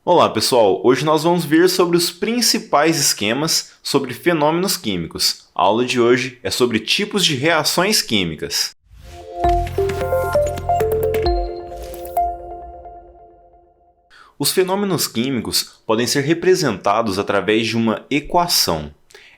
Olá pessoal, hoje nós vamos ver sobre os principais esquemas sobre fenômenos químicos. A aula de hoje é sobre tipos de reações químicas. Os fenômenos químicos podem ser representados através de uma equação.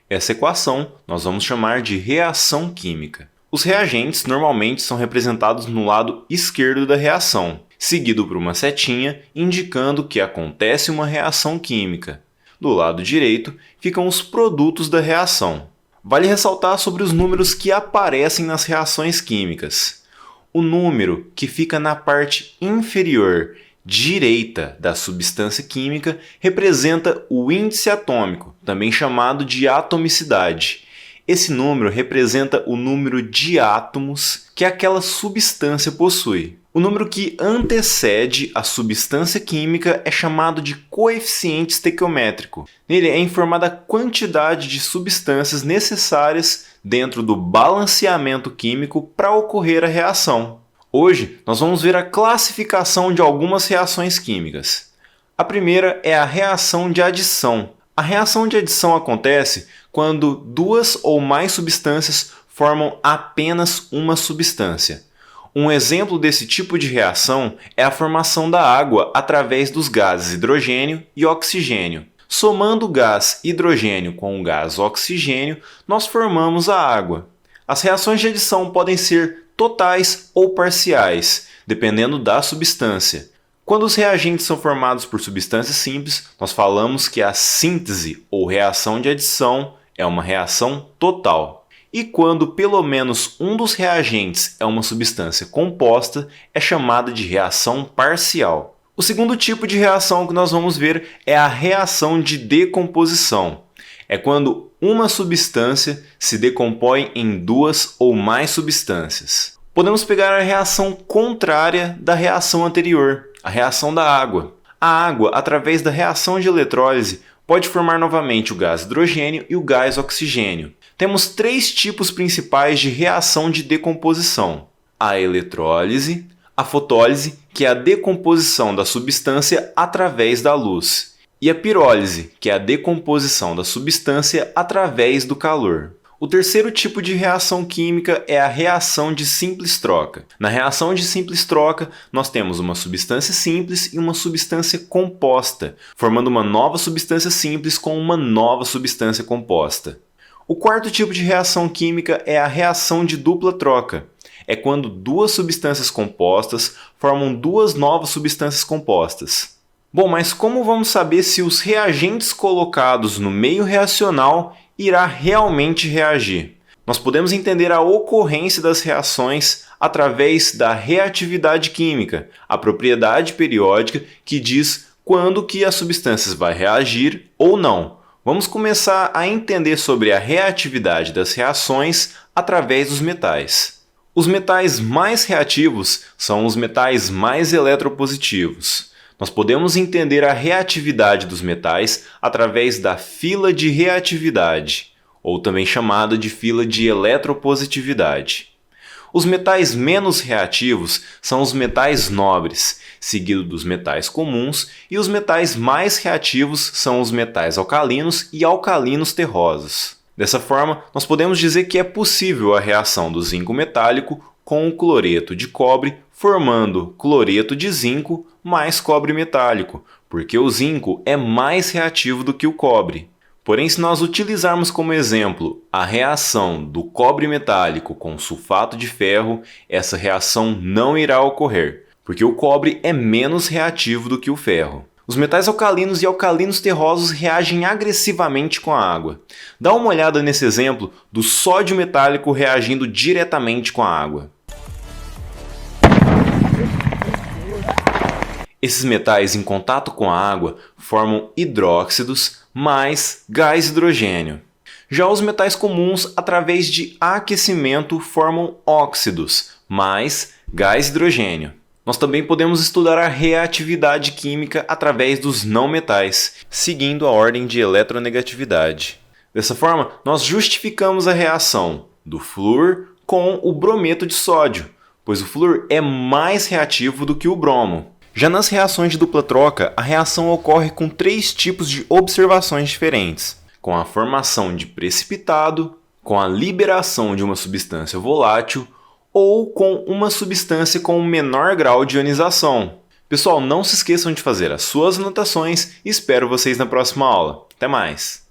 Essa equação nós vamos chamar de reação química. Os reagentes normalmente são representados no lado esquerdo da reação, seguido por uma setinha indicando que acontece uma reação química. Do lado direito ficam os produtos da reação. Vale ressaltar sobre os números que aparecem nas reações químicas. O número que fica na parte inferior direita da substância química representa o índice atômico, também chamado de atomicidade. Esse número representa o número de átomos que aquela substância possui. O número que antecede a substância química é chamado de coeficiente estequiométrico. Nele é informada a quantidade de substâncias necessárias dentro do balanceamento químico para ocorrer a reação. Hoje, nós vamos ver a classificação de algumas reações químicas. A primeira é a reação de adição. A reação de adição acontece quando duas ou mais substâncias formam apenas uma substância. Um exemplo desse tipo de reação é a formação da água através dos gases hidrogênio e oxigênio. Somando o gás hidrogênio com o gás oxigênio, nós formamos a água. As reações de adição podem ser totais ou parciais, dependendo da substância. Quando os reagentes são formados por substâncias simples, nós falamos que a síntese ou reação de adição é uma reação total. E quando pelo menos um dos reagentes é uma substância composta, é chamada de reação parcial. O segundo tipo de reação que nós vamos ver é a reação de decomposição. É quando uma substância se decompõe em duas ou mais substâncias. Podemos pegar a reação contrária da reação anterior, a reação da água. A água, através da reação de eletrólise, pode formar novamente o gás hidrogênio e o gás oxigênio. Temos três tipos principais de reação de decomposição: a eletrólise, a fotólise, que é a decomposição da substância através da luz, e a pirólise, que é a decomposição da substância através do calor. O terceiro tipo de reação química é a reação de simples troca. Na reação de simples troca, nós temos uma substância simples e uma substância composta, formando uma nova substância simples com uma nova substância composta. O quarto tipo de reação química é a reação de dupla troca. É quando duas substâncias compostas formam duas novas substâncias compostas. Bom, mas como vamos saber se os reagentes colocados no meio reacional irá realmente reagir? Nós podemos entender a ocorrência das reações através da reatividade química, a propriedade periódica que diz quando que as substâncias vai reagir ou não. Vamos começar a entender sobre a reatividade das reações através dos metais. Os metais mais reativos são os metais mais eletropositivos. Nós podemos entender a reatividade dos metais através da fila de reatividade, ou também chamada de fila de eletropositividade. Os metais menos reativos são os metais nobres, seguido dos metais comuns, e os metais mais reativos são os metais alcalinos e alcalinos terrosos. Dessa forma, nós podemos dizer que é possível a reação do zinco metálico com o cloreto de cobre, formando cloreto de zinco mais cobre metálico, porque o zinco é mais reativo do que o cobre. Porém, se nós utilizarmos como exemplo a reação do cobre metálico com sulfato de ferro, essa reação não irá ocorrer, porque o cobre é menos reativo do que o ferro. Os metais alcalinos e alcalinos terrosos reagem agressivamente com a água. Dá uma olhada nesse exemplo do sódio metálico reagindo diretamente com a água. Esses metais em contato com a água formam hidróxidos mais gás hidrogênio. Já os metais comuns, através de aquecimento, formam óxidos mais gás hidrogênio. Nós também podemos estudar a reatividade química através dos não metais, seguindo a ordem de eletronegatividade. Dessa forma, nós justificamos a reação do flúor com o brometo de sódio, pois o flúor é mais reativo do que o bromo. Já nas reações de dupla troca, a reação ocorre com 3 tipos de observações diferentes: com a formação de precipitado, com a liberação de uma substância volátil ou com uma substância com um menor grau de ionização. Pessoal, não se esqueçam de fazer as suas anotações e espero vocês na próxima aula. Até mais!